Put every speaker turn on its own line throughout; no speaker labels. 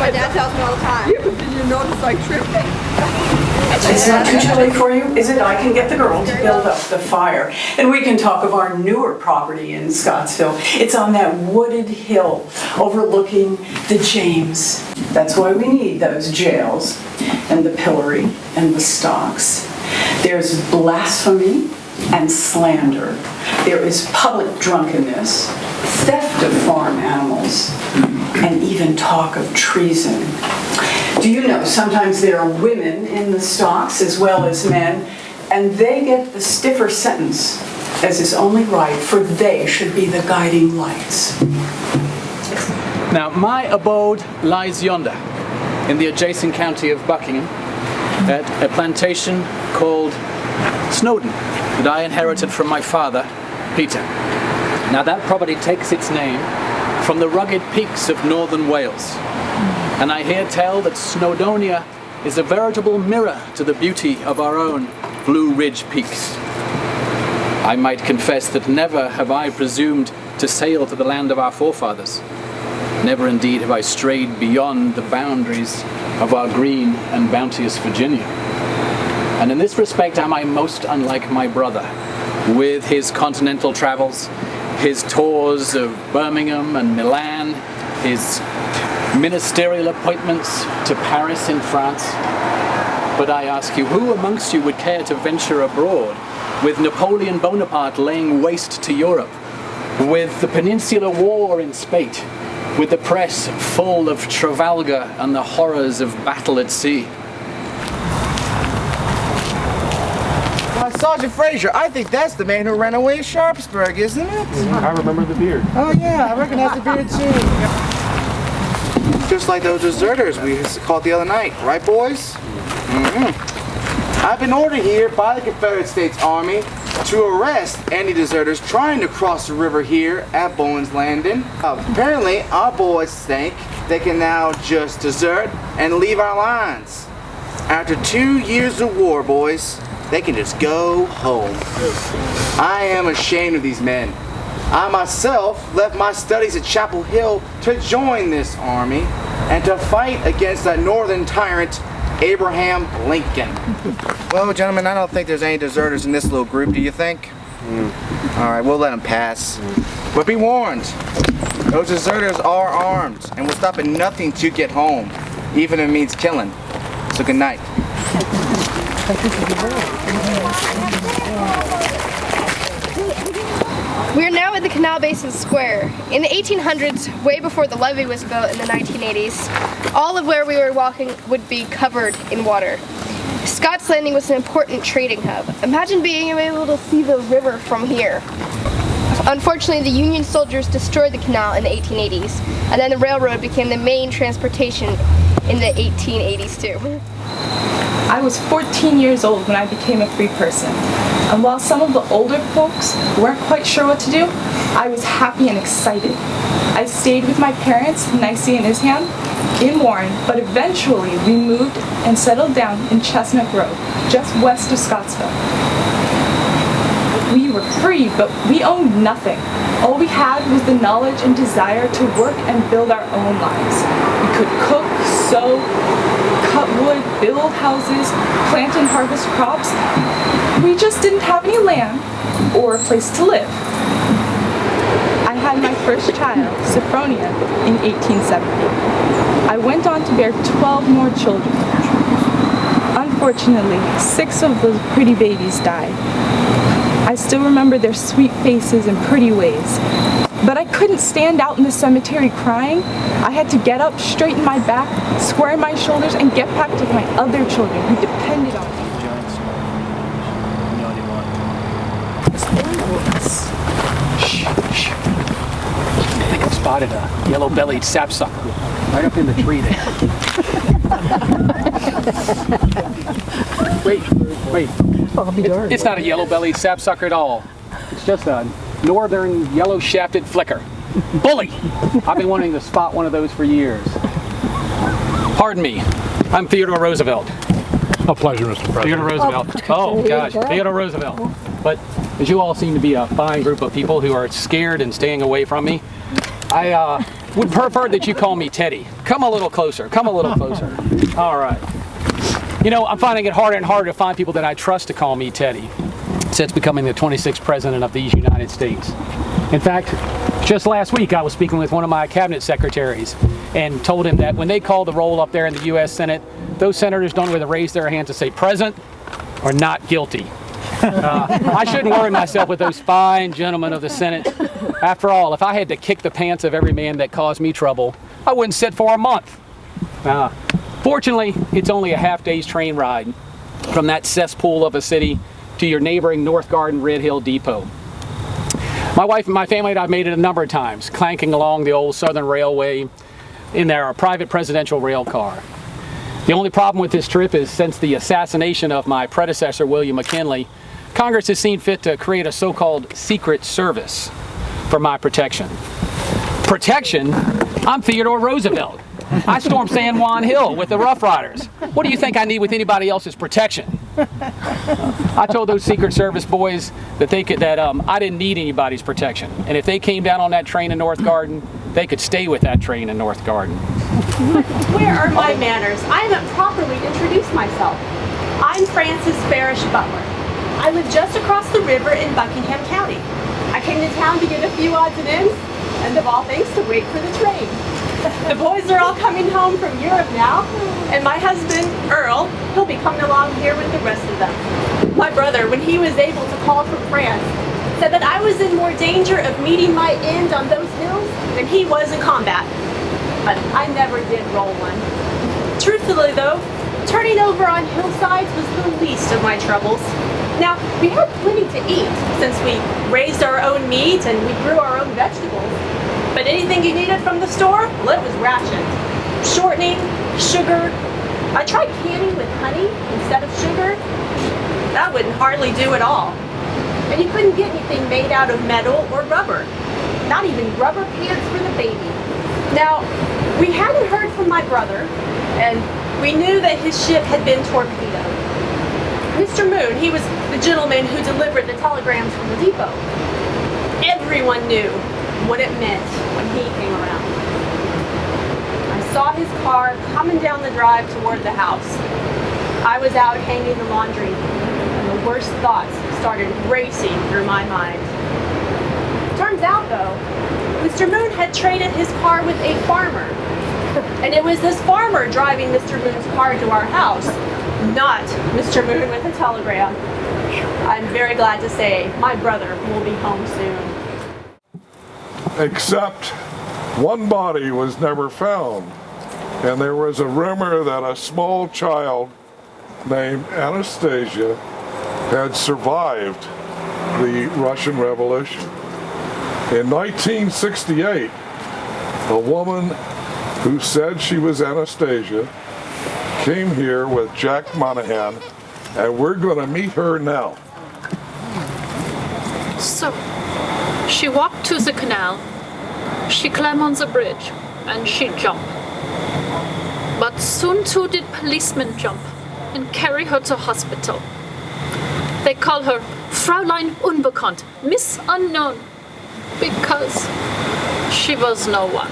My dad tells me all the time.
Yeah, but did you notice I tripped?
It's not too chilly for you, is it? I can get the girl to build up the fire. And we can talk of our newer property in Scottsville. It's on that wooded hill overlooking the James. That's why we need those jails and the pillory and the stocks. There's blasphemy and slander. There is public drunkenness, theft of farm animals, and even talk of treason. Do you know sometimes there are women in the stocks as well as men, and they get the stiffer sentence, as is only right, for they should be the guiding lights.
Now, my abode lies yonder, in the adjacent county of Buckingham, at a plantation called Snowdon, that I inherited from my father, Peter. Now, that property takes its name from the rugged peaks of northern Wales. And I hear tell that Snowdonia is a veritable mirror to the beauty of our own Blue Ridge peaks. I might confess that never have I presumed to sail to the land of our forefathers. Never indeed have I strayed beyond the boundaries of our green and bounteous Virginia. And in this respect am I most unlike my brother, with his continental travels, his tours of Birmingham and Milan, his ministerial appointments to Paris in France. But I ask you, who amongst you would care to venture abroad, with Napoleon Bonaparte laying waste to Europe, with the Peninsular War in spate, with the press full of Trafalgar and the horrors of battle at sea?
Sergeant Fraser, I think that's the man who ran away in Sharpsburg, isn't it?
I remember the beard.
Oh yeah, I recognize the beard too. Just like those deserters we caught the other night, right boys? I've been ordered here by the Confederate States Army to arrest any deserters trying to cross the river here at Bowen's Landing. Apparently, our boys think they can now just desert and leave our lines. After 2 years of war, boys, they can just go home. I am ashamed of these men. I myself left my studies at Chapel Hill to join this army and to fight against that northern tyrant, Abraham Lincoln. Well, gentlemen, I don't think there's any deserters in this little group, do you think? All right, we'll let them pass. But be warned, those deserters are armed and will stop at nothing to get home, even if it means killing. So good night.
We are now at the Canal Basin Square. In the 1800s, way before the levee was built in the 1980s, all of where we were walking would be covered in water. Scott's Landing was an important trading hub. Imagine being able to see the river from here. Unfortunately, the Union soldiers destroyed the canal in the 1880s, and then the railroad became the main transportation in the 1880s too.
I was 14 years old when I became a free person, and while some of the older folks weren't quite sure what to do, I was happy and excited. I stayed with my parents, Nicey and Isham, in Warren, but eventually we moved and settled down in Chestnut Grove, just west of Scottsville. We were free, but we owned nothing. All we had was the knowledge and desire to work and build our own lives. We could cook, sew, cut wood, build houses, plant and harvest crops. We just didn't have any land or a place to live. I had my first child, Sophronia, in 1870. I went on to bear 12 more children. Unfortunately, 6 of those pretty babies died. I still remember their sweet faces and pretty ways. But I couldn't stand out in the cemetery crying. I had to get up, straighten my back, square my shoulders, and get back to my other children who depended on me.
Shh. I think I've spotted a yellow-bellied sapsucker right up in the tree there. Wait. It's not a yellow-bellied sapsucker at all. It's just a northern yellow-shafted flicker. Bully! I've been wanting to spot one of those for years. Pardon me, I'm Theodore Roosevelt.
A pleasure, Mr. President.
Theodore Roosevelt. Oh, gosh, Theodore Roosevelt. But as you all seem to be a fine group of people who are scared and staying away from me, I
would prefer that you call me Teddy. Come a little closer. Come a little closer. All right. You know, I'm finding it harder and harder to find people that I trust to call me Teddy since becoming the 26th president of these United States. In fact, just last week I was speaking with one of my cabinet secretaries and told him that when they call the roll up there in the U.S. Senate, those senators don't either raise their hand to say present or not guilty. I shouldn't worry myself with those fine gentlemen of the Senate. After all, if I had to kick the pants of every man that caused me trouble, I wouldn't sit for a month. Fortunately, it's only a half-day's train ride from that cesspool of a city to your neighboring North Garden Red Hill Depot. My wife and my family and I have made it a number of times, clanking along the old Southern Railway in their private presidential rail car. The only problem with this trip is since the assassination of my predecessor, William McKinley, Congress has seen fit to create a so-called Secret Service for my protection. Protection? I'm Theodore Roosevelt. I stormed San Juan Hill with the Rough Riders. What do you think I need with anybody else's protection? I told those Secret Service boys that I didn't need anybody's protection. And if they came down on that train in North Garden, they could stay with that train in North Garden.
Where are my manners? I haven't properly introduced myself. I'm Frances Farrish Butler. I live just across the river in Buckingham County. I came to town to get a few odds and ends, and of all things, to wait for the train. The boys are all coming home from Europe now, and my husband, Earl, he'll be coming along here with the rest of them. My brother, when he was able to call from France, said that I was in more danger of meeting my end on those hills than he was in combat. But I never did roll one. Truthfully though, turning over on hillsides was the least of my troubles. Now, we had plenty to eat since we raised our own meat and we grew our own vegetables. But anything you needed from the store, well, it was rationed. Shortening, sugar. I tried canning with honey instead of sugar. That wouldn't hardly do at all. And you couldn't get anything made out of metal or rubber. Not even rubber pants for the baby. Now, we hadn't heard from my brother, and we knew that his ship had been torpedoed. Mr. Moon, he was the gentleman who delivered the telegrams from the depot. Everyone knew what it meant when he came around. I saw his car coming down the drive toward the house. I was out hanging the laundry, and the worst thoughts started racing through my mind. Turns out, though, Mr. Moon had traded his car with a farmer. And it was this farmer driving Mr. Moon's car to our house, not Mr. Moon with a telegram. I'm very glad to say my brother will be home soon.
Except one body was never found. And there was a rumor that a small child named Anastasia had survived the Russian Revolution. In 1968, a woman who said she was Anastasia came here with Jack Monahan, and we're going to meet her now.
So, she walked to the canal, she climbed on the bridge, and she jumped. But soon too did policemen jump and carry her to hospital. They call her Fräulein Unbekannt, Miss Unknown, because she was no one.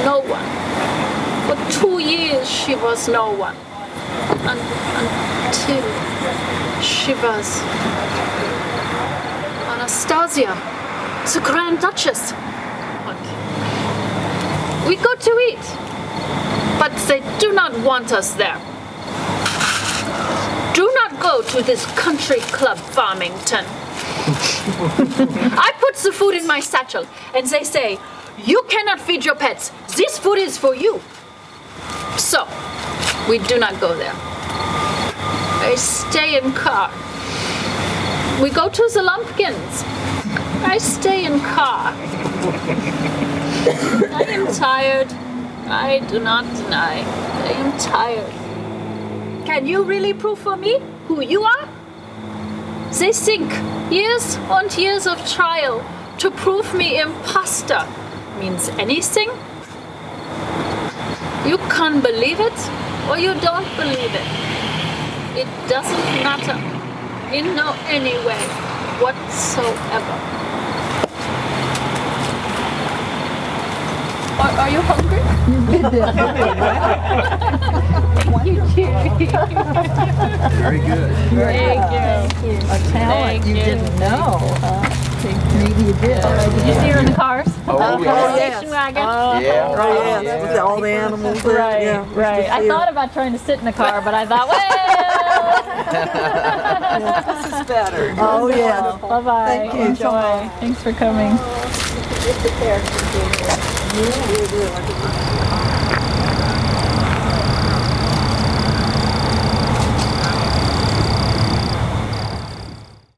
No one. For 2 years she was no one. Until she was Anastasia, the Grand Duchess. We go to eat, but they do not want us there. Do not go to this country club, Farmington. I put the food in my satchel, and they say, you cannot feed your pets. This food is for you. So, we do not go there. I stay in car. We go to the Lumpkins. I stay in car. I am tired. I do not deny. I am tired. Can you really prove for me who you are? They think years and years of trial to prove me imposter means anything. You can believe it or you don't believe it. It doesn't matter in no any way whatsoever. Are you hungry? Thank you, Terri.
Very good.
Thank you.
A talent you didn't know, huh? Maybe you did.
Did you see her in the cars?
Oh, yes.
Station wagon?
Yeah.
With all the animals there.
Right,
Yeah,
right. I thought about trying to sit in the car, but I thought, well.
This is better. Oh, yeah.
Bye-bye.
Thank you.
Enjoy. Thanks for coming.